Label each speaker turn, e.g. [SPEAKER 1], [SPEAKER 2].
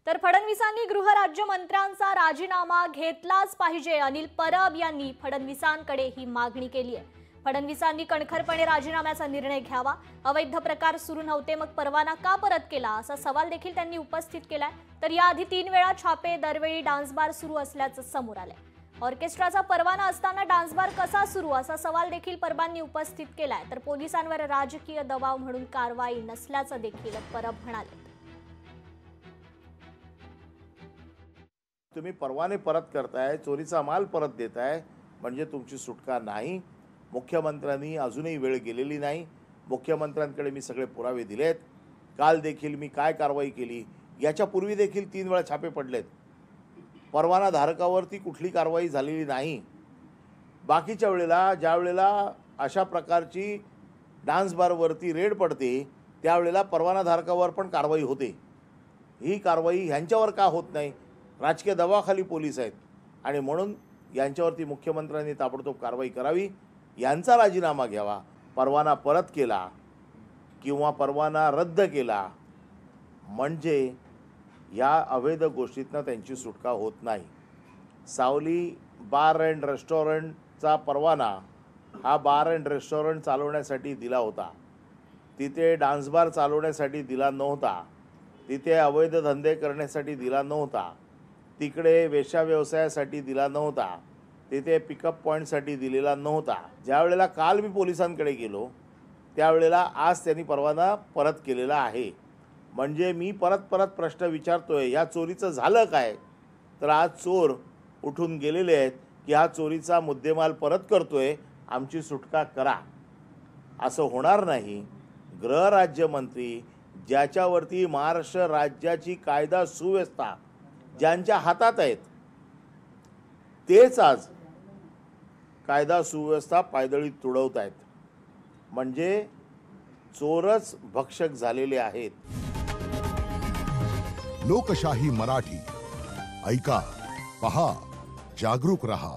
[SPEAKER 1] तर फडणवीसांनी गृहराज्यमंत्र्यांचा राजीनामा घेतलाच पाहिजे। अनिल परब यांनी फडणवीसांकडे ही मागणी केली आहे। फडणवीसांनी कणखरपणे राजीनाम्याचा निर्णय घ्यावा। अवैध प्रकार सुरू नव्हते मग परवाना का परत केला असा सवाल देखील त्यांनी उपस्थित केलाय। तर याआधी 3 वेळा छापे, दरवेळी डान्स बार सुरू असल्याचं समोर आलंय। ऑर्केस्ट्राचा परवाना असताना डान्स बार कसा सुरू असा सवाल देखील परबांनी उपस्थित केलाय। तर पोलिसांवर राजकीय दबाव म्हणून कारवाई नसल्याचं देखील परब म्हणाले।
[SPEAKER 2] तुम्ही परवाने परत करताय, चोरीचा माल परत देताय, म्हणजे तुमची सुटका नाही। मुख्यमंत्र्यांनी अजूनही वेळ गेलेली नाही। मुख्यमंत्र्यांकडे मी सगळे पुरावे दिलेत। काल देखील मी काय कारवाई केली, याच्यापूर्वी देखील 3 वेळा छापे पडलेत। परवाना धारकावरती कुठली कारवाई झालेली नाही। बाकीच्या वेळेला ज्या वेळेला अशा प्रकारची डान्स बारवरती रेड पडते त्यावेळेला परवाना धारकावर पण कारवाई होते। ही कारवाई ह्यांच्यावर का होत नाही? राजकीय दबावाखाली पोलीस आहेत आणि म्हणून यांच्यावरती मुख्यमंत्र्यांनी ताबडतोब कारवाई करावी, यांचा राजीनामा घ्यावा। परवाना परत केला किंवा परवाना रद्द केला म्हणजे या अवैध गोष्टीतनं त्यांची सुटका होत नाही। सावली बार अँड रेस्टॉरंटचा परवाना हा बार अँड रेस्टॉरंट चालवण्यासाठी दिला होता। तिथे डान्स बार चालवण्यासाठी दिला नव्हता। तिथे अवैध धंदे करण्यासाठी दिला नव्हता। तिकडे वेश्या व्यवसायासाठी दिला नव्हता। तिथे पिकअप पॉईंटसाठी दिलेला नव्हता। ज्या वेळेला काल मी पोलिसांकडे गेलो त्यावेळेला आज त्यांनी परवाना परत केलेला आहे। म्हणजे मी परत प्रश्न विचारतोय, या चोरीचं झालं काय? तर आज चोर उठून गेलेले आहेत की हा चोरीचा मुद्देमाल परत करतोय, आमची सुटका करा। असं होणार नाही। गृहराज्यमंत्री ज्याच्यावरती महाराष्ट्र राज्याची कायदा सुव्यवस्था ज्यांच्या हातात आहेत तेच आज कायदा सुव्यवस्था पायदळी तुडवत आहेत। म्हणजे चोरच भक्षक झालेले आहेत।
[SPEAKER 3] लोकशाही मराठी ऐका, पहा, जागरूक रहा।